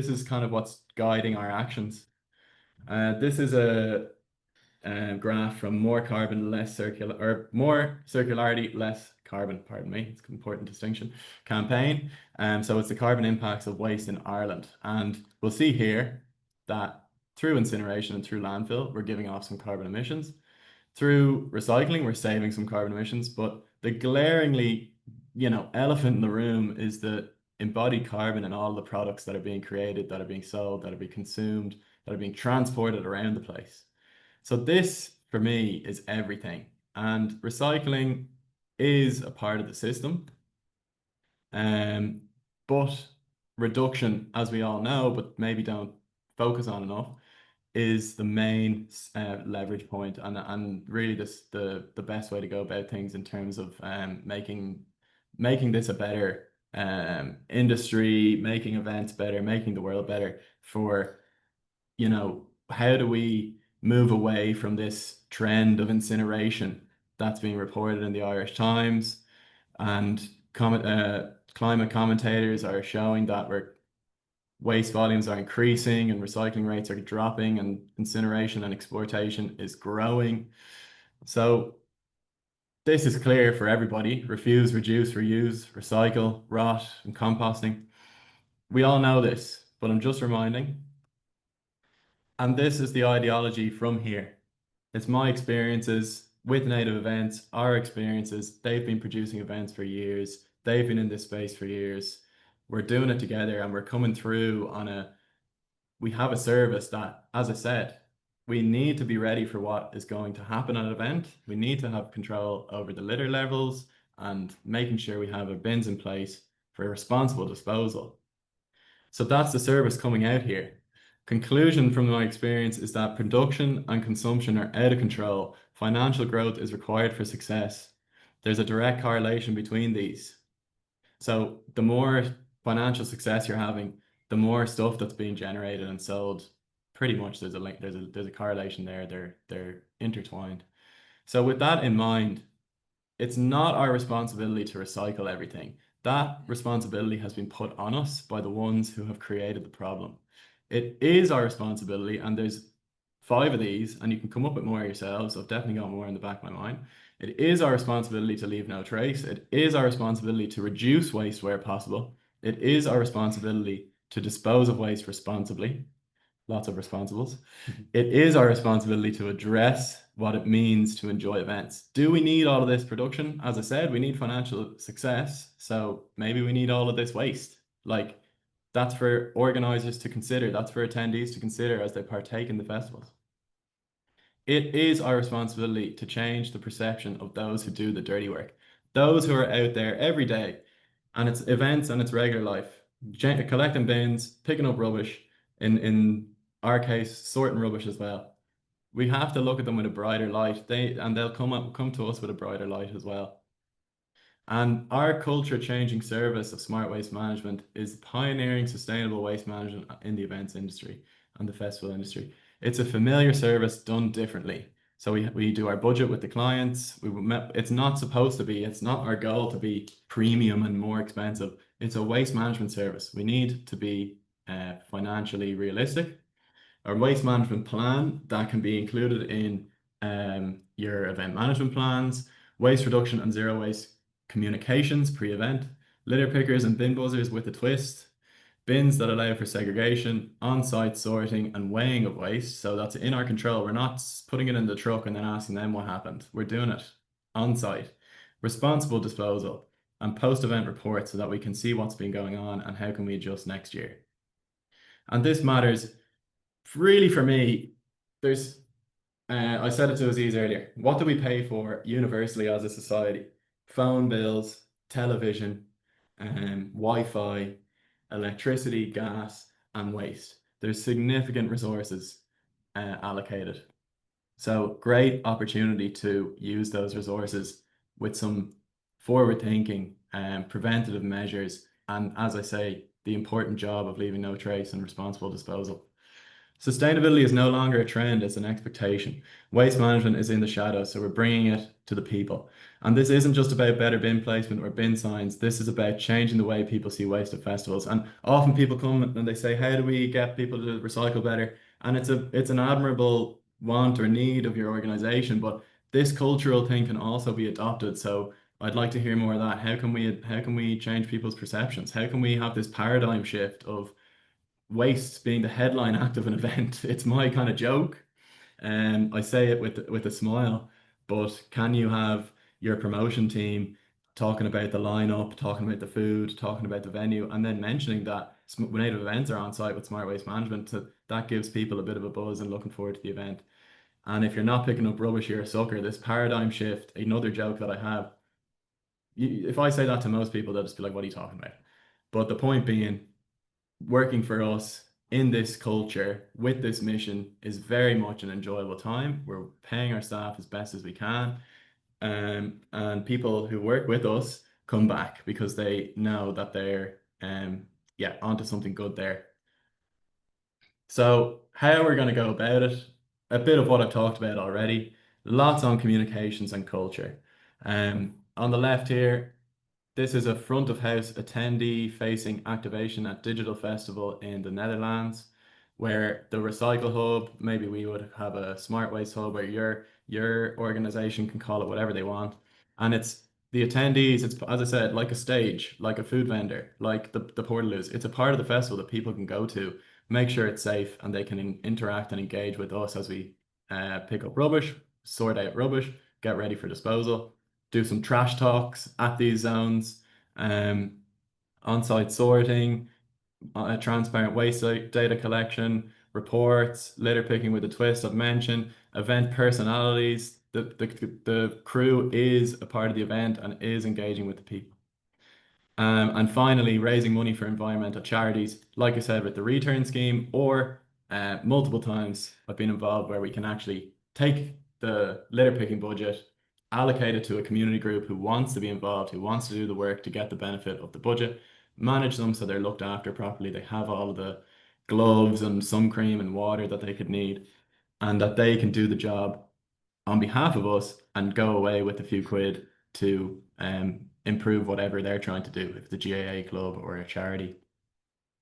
this is kind of what's guiding our actions. This is a graph from more carbon, less circular, or more circularity, less carbon, pardon me, it's an important distinction, campaign. So it's the carbon impacts of waste in Ireland. And we'll see here that through incineration and through landfill, we're giving off some carbon emissions. Through recycling, we're saving some carbon emissions, but the glaringly, elephant in the room is the embodied carbon in all the products that are being created, that are being sold, that are being consumed, that are being transported around the place. So this, for me, is everything. And recycling is a part of the system. But reduction, as we all know, but maybe don't focus on enough, is the main leverage point, and really the best way to go about things in terms of making this a better industry, making events better, making the world better for, how do we move away from this trend of incineration that's being reported in the Irish Times, and climate commentators are showing that waste volumes are increasing and recycling rates are dropping and incineration and exportation is growing. So this is clear for everybody: refuse, reduce, reuse, recycle, rot, and composting. We all know this, but I'm just reminding. And this is the ideology from here. It's my experiences with Native Events, our experiences. They've been producing events for years. They've been in this space for years. We're doing it together, and we're coming through we have a service that, as I said, we need to be ready for what is going to happen at an event. We need to have control over the litter levels and making sure we have our bins in place for responsible disposal. So that's the service coming out here. Conclusion from my experience is that production and consumption are out of control. Financial growth is required for success. There's a direct correlation between these. So the more financial success you're having, the more stuff that's being generated and sold. Pretty much there's a link, there's a correlation there. They're intertwined. So with that in mind, it's not our responsibility to recycle everything. That responsibility has been put on us by the ones who have created the problem. It is our responsibility, and there's 5 of these, and you can come up with more yourselves. I've definitely got more in the back of my mind. It is our responsibility to leave no trace. It is our responsibility to reduce waste where possible. It is our responsibility to dispose of waste responsibly. Lots of responsibles. It is our responsibility to address what it means to enjoy events. Do we need all of this production? As I said, we need financial success. So maybe we need all of this waste. Like, that's for organizers to consider. That's for attendees to consider as they partake in the festivals. It is our responsibility to change the perception of those who do the dirty work. Those who are out there every day, and it's events and it's regular life, collecting bins, picking up rubbish, in our case, sorting rubbish as well. We have to look at them with a brighter light. They'll come to us with a brighter light as well. And our culture changing service of smart waste management is pioneering sustainable waste management in the events industry and the festival industry. It's a familiar service done differently. So we do our budget with the clients. It's not supposed to be, it's not our goal to be premium and more expensive. It's a waste management service. We need to be financially realistic. Our waste management plan that can be included in your event management plans, waste reduction and zero waste communications pre-event, litter pickers and bin buzzers with a twist, bins that allow for segregation, on-site sorting and weighing of waste. So that's in our control. We're not putting it in the truck and then asking them what happened. We're doing it on-site. Responsible disposal and post-event reports so that we can see what's been going on and how can we adjust next year. And this matters really for me. There's, I said it to Aziz earlier, what do we pay for universally as a society? Phone bills, television, Wi-Fi, electricity, gas, and waste. There's significant resources allocated. So great opportunity to use those resources with some forward thinking and preventative measures. And as I say, the important job of leaving no trace and responsible disposal. Sustainability is no longer a trend, it's an expectation. Waste management is in the shadows, so we're bringing it to the people. And this isn't just about better bin placement or bin signs. This is about changing the way people see waste at festivals. And often people come and they say, how do we get people to recycle better? And it's an admirable want or need of your organization, but this cultural thing can also be adopted. So I'd like to hear more of that. How can we change people's perceptions? How can we have this paradigm shift of waste being the headline act of an event? It's my kind of joke. I say it with a smile, but can you have your promotion team talking about the lineup, talking about the food, talking about the venue, and then mentioning that native events are on site with Smart Waste Management? So that gives people a bit of a buzz and looking forward to the event. And if you're not picking up rubbish, you're a sucker. This paradigm shift, another joke that I have. If I say that to most people, they'll just be like, "What are you talking about?" But the point being, working for us in this culture with this mission is very much an enjoyable time. We're paying our staff as best as we can. And people who work with us come back because they know that they're yeah, onto something good there. So how we're going to go about it, a bit of what I've talked about already, lots on communications and culture. On the left here, this is a front of house attendee facing activation at Digital Festival in the Netherlands, where the Recycle Hub, maybe we would have a Smart Waste Hub where your organization can call it whatever they want. And it's the attendees, it's as I said, like a stage, like a food vendor, like the Portaloos. It's a part of the festival that people can go to, make sure it's safe, and they can interact and engage with us as we pick up rubbish, sort out rubbish, get ready for disposal, do some trash talks at these zones, um, on-site sorting, transparent waste data collection, reports, litter picking with a twist I've mentioned, event personalities. The crew is a part of the event and is engaging with the people. And finally, raising money for environmental charities, like I said, with the return scheme, or multiple times I've been involved where we can actually take the litter picking budget, allocate it to a community group who wants to be involved, who wants to do the work to get the benefit of the budget, manage them so they're looked after properly, they have all of the gloves and sun cream and water that they could need, and that they can do the job on behalf of us and go away with a few quid to improve whatever they're trying to do, if it's a GAA club or a charity.